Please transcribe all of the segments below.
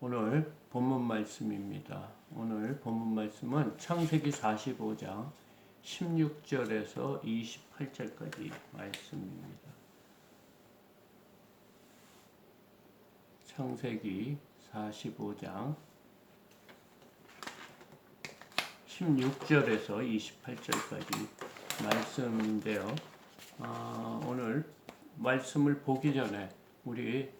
오늘 본문 말씀입니다. 오늘 본문 말씀은 창세기 45장 16절에서 28절까지 말씀입니다. 창세기 45장 16절에서 28절까지 말씀인데요. 오늘 말씀을 보기 전에 우리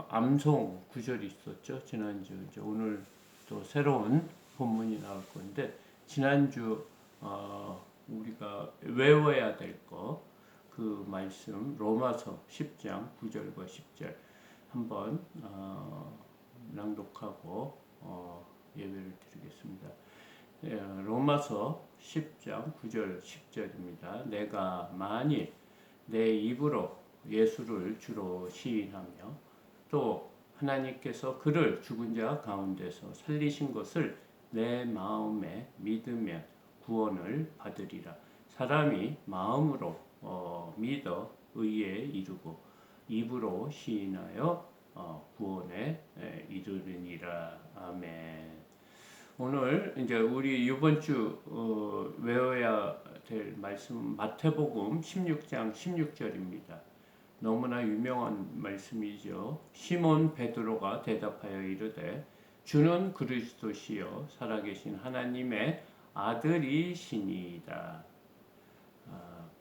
암송 구절이 있었죠. 지난주 이제 오늘 또 새로운 본문이 나올 건데 지난주 우리가 외워야 될 거 그 말씀 로마서 10장 9절과 10절 한번 낭독하고 예배를 드리겠습니다. 로마서 10장 9절 10절입니다. 내가 만일 내 입으로 예수를 주로 시인하며 또 하나님께서 그를 죽은 자 가운데서 살리신 것을 내 마음에 믿으면 구원을 받으리라. 사람이 마음으로 믿어 의에 이르고 입으로 시인하여 구원에 이르느니라. 아멘. 오늘 이제 우리 이번 주 외워야 될 말씀 마태복음 16장 16절입니다. 너무나 유명한 말씀이죠. 시몬 베드로가 대답하여 이르되 주는 그리스도시요 살아계신 하나님의 아들이시니이다.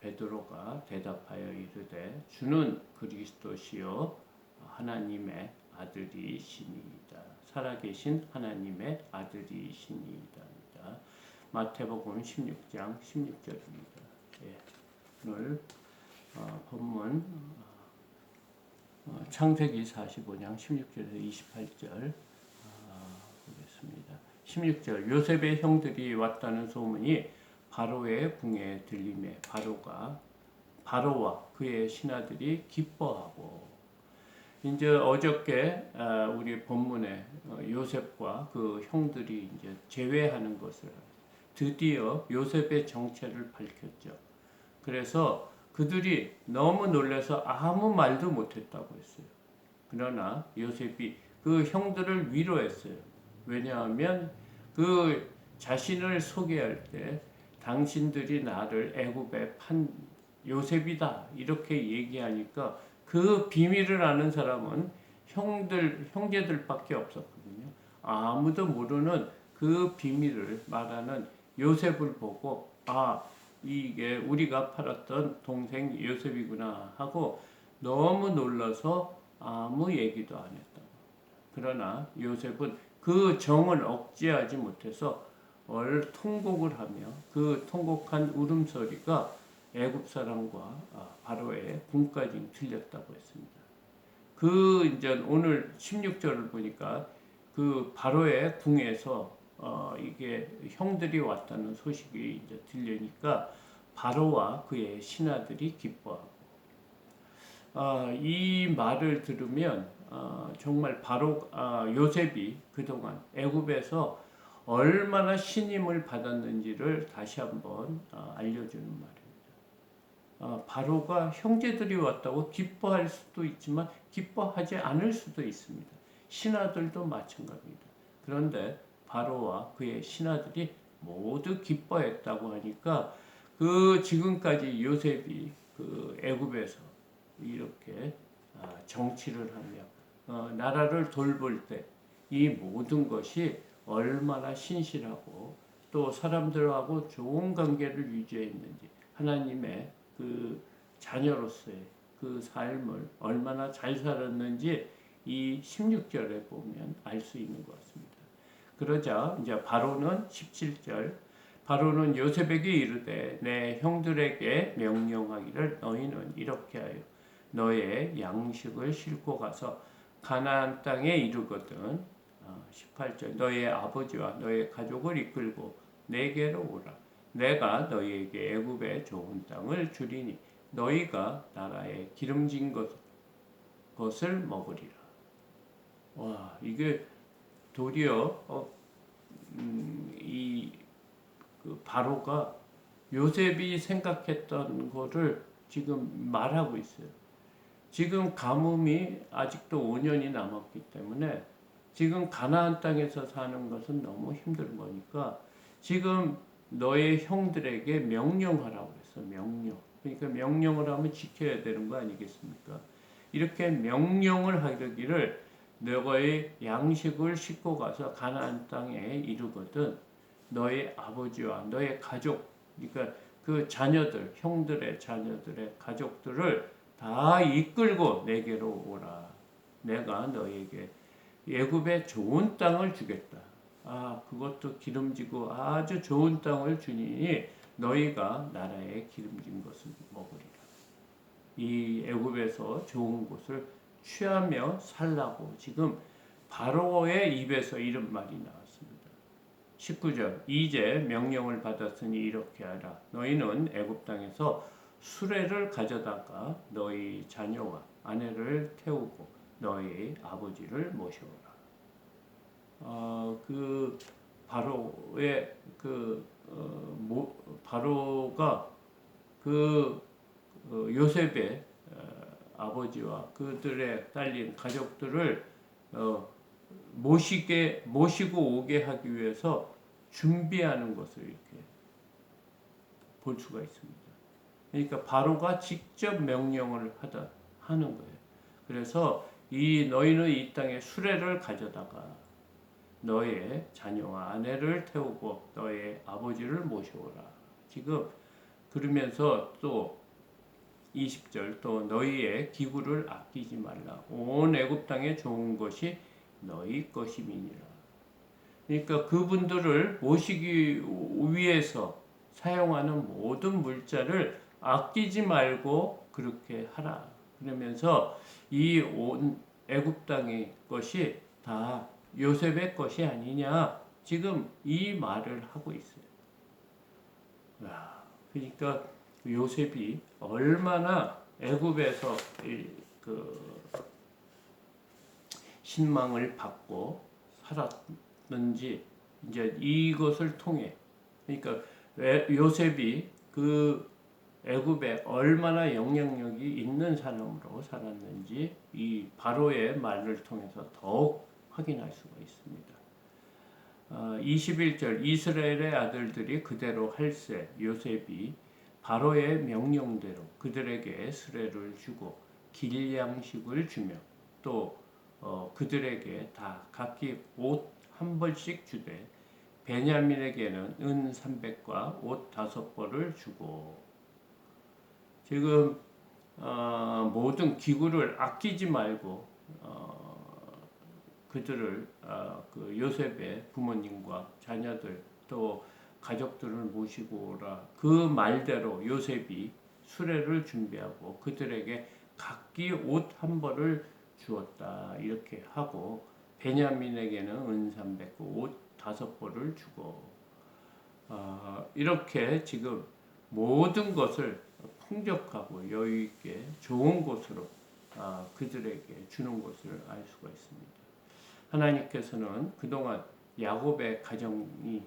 베드로가 대답하여 이르되 주는 그리스도시요 하나님의 아들이시니이다. 살아계신 하나님의 아들이시니이다. 마태복음 16장 16절입니다. 오늘 본문 창세기 45장 16절에서 28절 보겠습니다. 16절 요셉의 형들이 왔다는 소문이 바로의 궁에 들리매 바로와 그의 신하들이 기뻐하고. 이제 어저께 우리 본문에 요셉과 그 형들이 이제 제외하는 것을 드디어 요셉의 정체를 밝혔죠. 그래서 그들이 너무 놀라서 아무 말도 못했다고 했어요. 그러나 요셉이 그 형들을 위로했어요. 왜냐하면 그 자신을 소개할 때 당신들이 나를 애굽에 판 요셉이다 이렇게 얘기하니까 그 비밀을 아는 사람은 형제들밖에 없었거든요. 아무도 모르는 그 비밀을 말하는 요셉을 보고 이게 우리가 팔았던 동생 요셉이구나 하고 너무 놀라서 아무 얘기도 안 했다. 그러나 요셉은 그 정을 억제하지 못해서 통곡을 하며 그 통곡한 울음소리가 애굽 사람과 바로의 궁까지 들렸다고 했습니다. 그 이제 오늘 16절을 보니까 그 바로의 궁에서 이게 형들이 왔다는 소식이 이제 들리니까 바로와 그의 신하들이 기뻐하고. 이 말을 들으면 정말 요셉이 그동안 애굽에서 얼마나 신임을 받았는지를 다시 한번 알려주는 말입니다. 바로가 형제들이 왔다고 기뻐할 수도 있지만 기뻐하지 않을 수도 있습니다. 신하들도 마찬가지입니다. 그런데 바로와 그의 신하들이 모두 기뻐했다고 하니까 그 지금까지 요셉이 그 애굽에서 이렇게 정치를 하며 나라를 돌볼 때 이 모든 것이 얼마나 신실하고 또 사람들하고 좋은 관계를 유지했는지 하나님의 그 자녀로서의 그 삶을 얼마나 잘 살았는지 이 16절에 보면 알 수 있는 것 같습니다. 그러자 이제 바로는 17절 바로는 요셉에게 이르되 내 형들에게 명령하기를 너희는 이렇게 하여 너의 양식을 싣고 가서 가나안 땅에 이르거든 18절 너의 아버지와 너의 가족을 이끌고 내게로 오라. 내가 너희에게 애굽의 좋은 땅을 주리니 너희가 나라의 기름진 것을 먹으리라. 와, 이게 도리어 그 바로가 요셉이 생각했던 거를 지금 말하고 있어요. 지금 가뭄이 아직도 5년이 남았기 때문에 지금 가나안 땅에서 사는 것은 너무 힘든 거니까 지금 너의 형들에게 명령하라고 그랬어. 명령. 그러니까 명령을 하면 지켜야 되는 거 아니겠습니까? 이렇게 명령을 하기를 너의 양식을 싣고 가서 가나안 땅에 이르거든 너의 아버지와 너의 가족, 그러니까 그 자녀들, 형들의 자녀들의 가족들을 다 이끌고 내게로 오라. 내가 너에게 애굽의 좋은 땅을 주겠다. 그것도 기름지고 아주 좋은 땅을 주니 너희가 나라의 기름진 것을 먹으리라. 이 애굽에서 좋은 곳을 취하며 살라고 지금 바로의 입에서 이런 말이 나왔습니다. 19절 이제 명령을 받았으니 이렇게 하라. 너희는 애굽 땅에서 수레를 가져다가 너희 자녀와 아내를 태우고 너희 아버지를 모셔오라. 그 바로의 바로가 요셉의 아버지와 그들의 딸린 가족들을 모시고 오게 하기 위해서 준비하는 것을 이렇게 볼 수가 있습니다. 그러니까 바로가 직접 명령을 하는 거예요. 그래서 너희는 이 땅에 수레를 가져다가 너의 자녀와 아내를 태우고 너의 아버지를 모셔오라. 지금 그러면서 또 20절 또 너희의 기구를 아끼지 말라. 온 애굽 땅에 좋은 것이 너희 것임이니라. 그러니까 그분들을 모시기 위해서 사용하는 모든 물자를 아끼지 말고 그렇게 하라. 그러면서 이 온 애굽 땅의 것이 다 요셉의 것이 아니냐. 지금 이 말을 하고 있어요. 그러니까 요셉이 얼마나 애굽에서 신망을 받고 살았는지 이제 이것을 통해 그러니까 요셉이 그 애굽에 얼마나 영향력이 있는 사람으로 살았는지 이 바로의 말을 통해서 더욱 확인할 수가 있습니다. 21절 이스라엘의 아들들이 그대로 할세 요셉이 바로의 명령대로 그들에게 수레를 주고 길 양식을 주며 또 그들에게 다 각기 옷 한 벌씩 주되 베냐민에게는 은 300과 옷 5벌을 주고 지금 모든 기구를 아끼지 말고 그들을 그 요셉의 부모님과 자녀들 또 가족들을 모시고 오라. 그 말대로 요셉이 수레를 준비하고 그들에게 각기 옷 한 벌을 주었다. 이렇게 하고 베냐민에게는 은 300고 옷 5벌을 주고 이렇게 지금 모든 것을 풍족하고 여유 있게 좋은 곳으로 그들에게 주는 것을 알 수가 있습니다. 하나님께서는 그동안 야곱의 가정이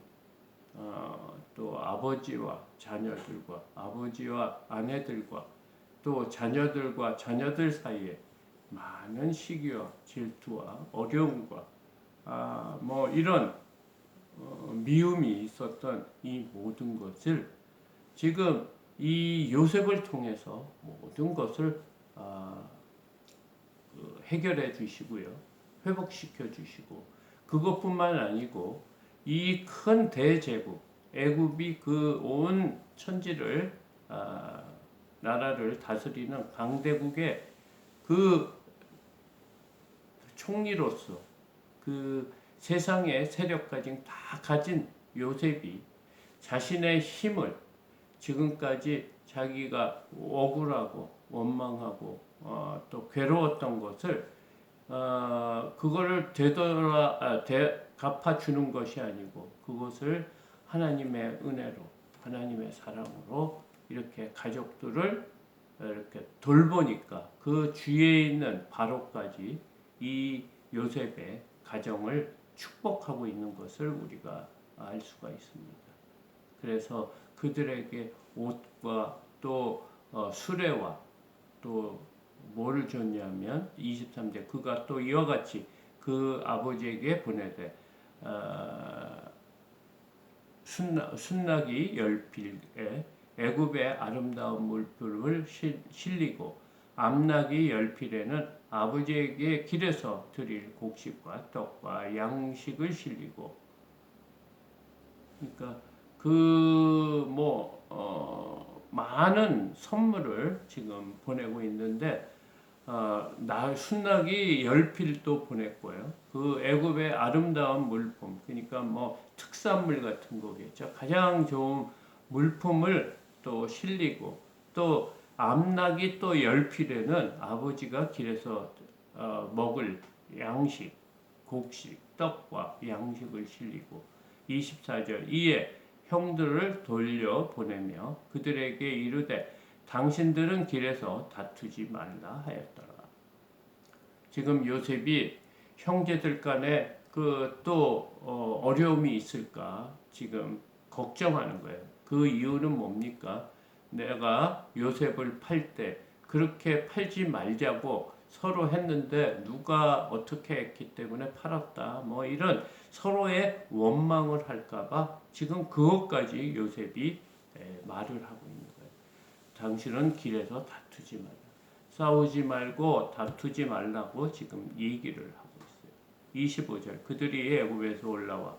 또 아버지와 자녀들과 아버지와 아내들과 또 자녀들과 자녀들 사이에 많은 시기와 질투와 어려움과 이런 미움이 있었던 이 모든 것을 지금 이 요셉을 통해서 모든 것을 해결해 주시고요. 회복시켜 주시고 그것뿐만 아니고 이 큰 대제국 애굽이 그 온 천지를 나라를 다스리는 강대국의 그 총리로서 그 세상의 세력까지 다 가진 요셉이 자신의 힘을 지금까지 자기가 억울하고 원망하고 또 괴로웠던 것을 그거를 갚아주는 것이 아니고 그것을 하나님의 은혜로 하나님의 사랑으로 이렇게 가족들을 이렇게 돌보니까 그 주위에 있는 바로까지 이 요셉의 가정을 축복하고 있는 것을 우리가 알 수가 있습니다. 그래서 그들에게 옷과 또 수레와 또 뭐를 줬냐면 23절 그가 또 이와 같이 그 아버지에게 보내되 순낙이 열필에 애굽의 아름다운 물품을 실리고 암낙이 열필에는 아버지에게 길에서 드릴 곡식과 떡과 양식을 실리고. 그러니까 많은 선물을 지금 보내고 있는데 순낙이 열필도 보냈고요. 그 애굽의 아름다운 물품, 그러니까 특산물 같은 거겠죠. 가장 좋은 물품을 또 실리고, 또 암낙이 또 열필에는 아버지가 길에서 먹을 양식, 곡식, 떡과 양식을 실리고. 24절 이에 형들을 돌려 보내며 그들에게 이르되 당신들은 길에서 다투지 말라 하였더라. 지금 요셉이 형제들 간에 어려움이 있을까 지금 걱정하는 거예요. 그 이유는 뭡니까? 내가 요셉을 팔 때 그렇게 팔지 말자고 서로 했는데 누가 어떻게 했기 때문에 팔았다. 이런 서로의 원망을 할까봐 지금 그것까지 요셉이 말을 하고 있는 거예요. 당신은 길에서 다투지 말라. 싸우지 말고 다투지 말라고 지금 얘기를 하고 있어요. 25절 그들이 애굽에서 올라와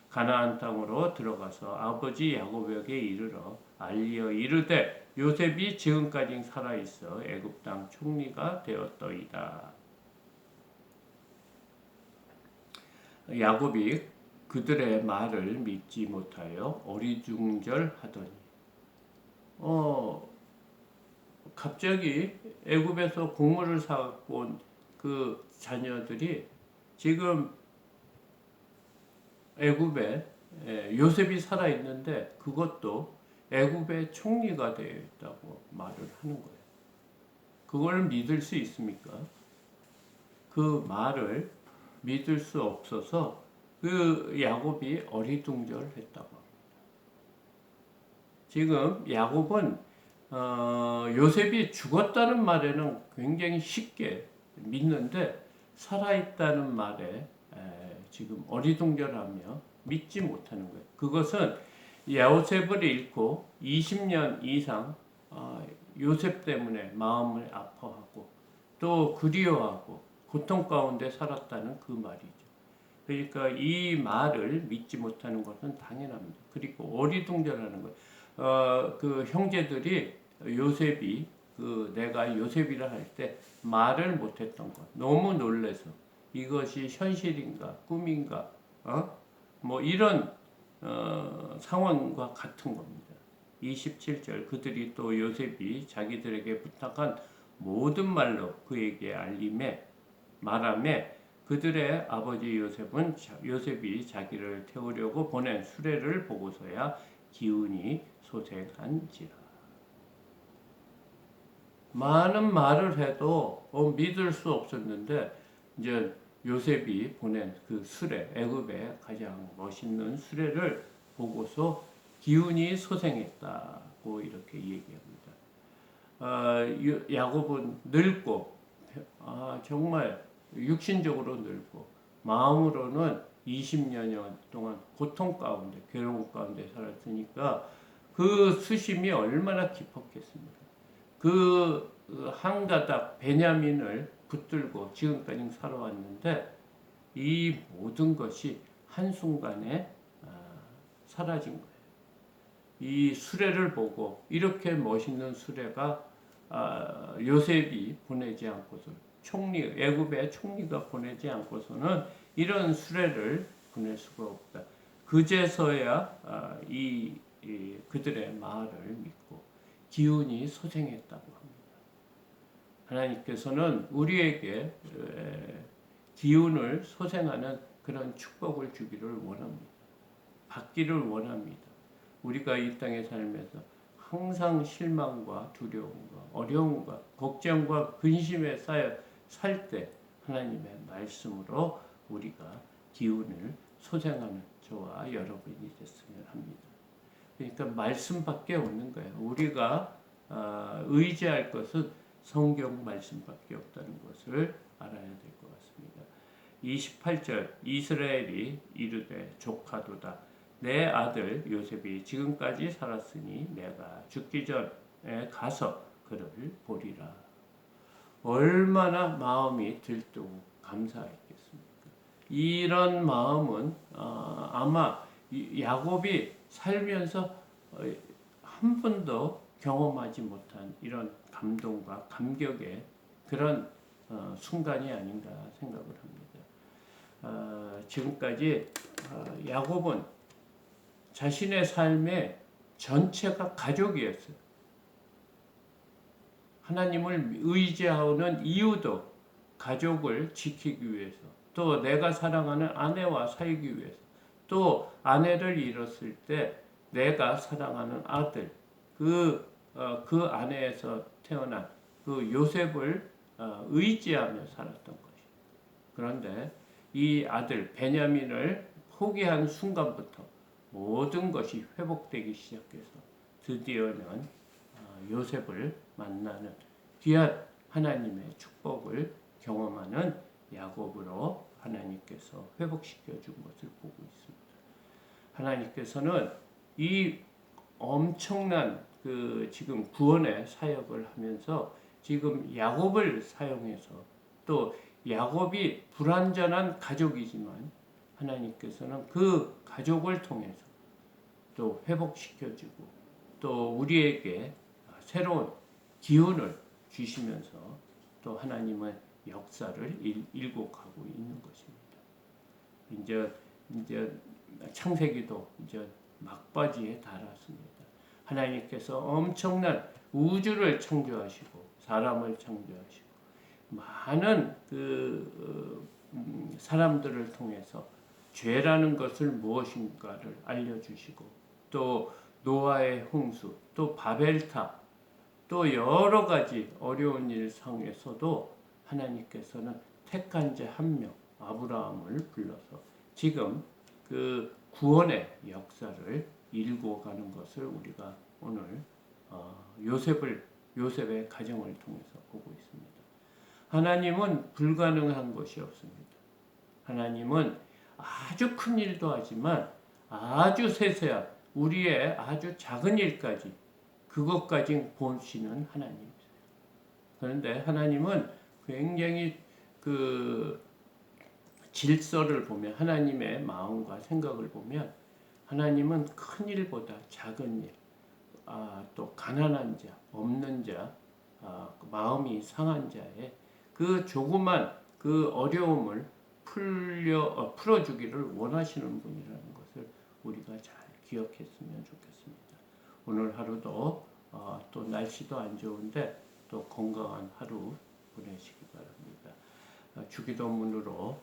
가나안 땅으로 들어가서 아버지 야곱에게 이르러 알리어 이르되 요셉이 지금까지 살아있어 애굽 땅 총리가 되었더이다. 야곱이 그들의 말을 믿지 못하여 어리둥절하더니 갑자기 애굽에서 곡물을 사갖고 온 그 자녀들이 지금 애굽에 요셉이 살아있는데 그것도 애굽의 총리가 되어 있다고 말을 하는 거예요. 그걸 믿을 수 있습니까? 그 말을 믿을 수 없어서 그 야곱이 어리둥절했다고 합니다. 지금 야곱은 요셉이 죽었다는 말에는 굉장히 쉽게 믿는데 살아있다는 말에 지금 어리둥절하며 믿지 못하는 거예요. 그것은 요셉을 잃고 20년 이상 요셉 때문에 마음을 아파하고 또 그리워하고 고통 가운데 살았다는 그 말이죠. 그러니까 이 말을 믿지 못하는 것은 당연합니다. 그리고 어리둥절하는 거예요. 그 형제들이 요셉이 내가 요셉이라 할 때 말을 못했던 것, 너무 놀래서 이것이 현실인가 꿈인가 이런 상황과 같은 겁니다. 27절 그들이 또 요셉이 자기들에게 부탁한 모든 말로 그에게 말하매 그들의 아버지 요셉이 자기를 태우려고 보낸 수레를 보고서야 기운이 솟아난지라. 많은 말을 해도 믿을 수 없었는데 이제 요셉이 보낸 그 수레, 애굽의 가장 멋있는 수레를 보고서 기운이 솟아났다고 이렇게 얘기합니다. 야곱은 늙고 정말 육신적으로 늙고 마음으로는 20년 동안 고통 가운데 괴로움 가운데 살았으니까 그 수심이 얼마나 깊었겠습니까? 그 한 가닥 베냐민을 붙들고 지금까지 살아왔는데 이 모든 것이 한순간에 사라진 거예요. 이 수레를 보고 이렇게 멋있는 수레가 요셉이 보내지 않고서 애굽의 총리가 보내지 않고서는 이런 수레를 보낼 수가 없다. 그제서야 그들의 말을 믿고 기운이 솟아났다고 합니다. 하나님께서는 우리에게 기운을 솟아나는 그런 축복을 주기를 원합니다. 받기를 원합니다. 우리가 이 땅에 살면서 항상 실망과 두려움과 어려움과 걱정과 근심에 쌓여 살 때 하나님의 말씀으로 우리가 기운을 솟아나는 저와 여러분이 됐으면 합니다. 그러니까 말씀밖에 없는 거예요. 우리가 의지할 것은 성경 말씀밖에 없다는 것을 알아야 될 것 같습니다. 28절 이스라엘이 이르되 조카도다 내 아들 요셉이 지금까지 살았으니 내가 죽기 전에 가서 그를 보리라. 얼마나 마음이 들뜨고 감사했겠습니까? 이런 마음은 아마 야곱이 살면서 한 번도 경험하지 못한 이런 감동과 감격의 그런 순간이 아닌가 생각을 합니다. 지금까지 야곱은 자신의 삶의 전체가 가족이었어요. 하나님을 의지하는 이유도 가족을 지키기 위해서, 또 내가 사랑하는 아내와 살기 위해서, 또 아내를 잃었을 때 내가 사랑하는 아들, 그 아내에서 태어난 그 요셉을 의지하며 살았던 것이에요. 그런데 이 아들 베냐민을 포기한 순간부터 모든 것이 회복되기 시작해서 드디어는 요셉을 만나는 귀한 하나님의 축복을 경험하는 야곱으로 하나님께서 회복시켜 준 것을 보고 있습니다. 하나님께서는 이 엄청난 그 지금 구원의 사역을 하면서 지금 야곱을 사용해서, 또 야곱이 불완전한 가족이지만 하나님께서는 그 가족을 통해서 또 회복시켜주고 또 우리에게 새로운 기운을 주시면서 또 하나님의 역사를 일고 가고 있는 것입니다. 이제 창세기도 이제 막바지에 달았습니다. 하나님께서 엄청난 우주를 창조하시고 사람을 창조하시고 많은 사람들을 통해서 죄라는 것을 무엇인가를 알려주시고, 또 노아의 홍수, 또 바벨탑, 또 여러 가지 어려운 일 상에서도 하나님께서는 택한 자 한 명 아브라함을 불러서 지금 그 구원의 역사를 일고 가는 것을 우리가 오늘 요셉의 가정을 통해서 보고 있습니다. 하나님은 불가능한 것이 없습니다. 하나님은 아주 큰 일도 하지만 아주 세세한 우리의 아주 작은 일까지 그것까지 보시는 하나님이세요. 그런데 하나님은 굉장히 그 질서를 보면, 하나님의 마음과 생각을 보면 하나님은 큰 일보다 작은 일, 또 가난한 자, 없는 자, 마음이 상한 자의 그 조그만 그 어려움을 풀어주기를 원하시는 분이라는 것을 우리가 잘 기억했으면 좋겠습니다. 오늘 하루도 또 날씨도 안 좋은데 또 건강한 하루 보내시기 바랍니다. 주기도문으로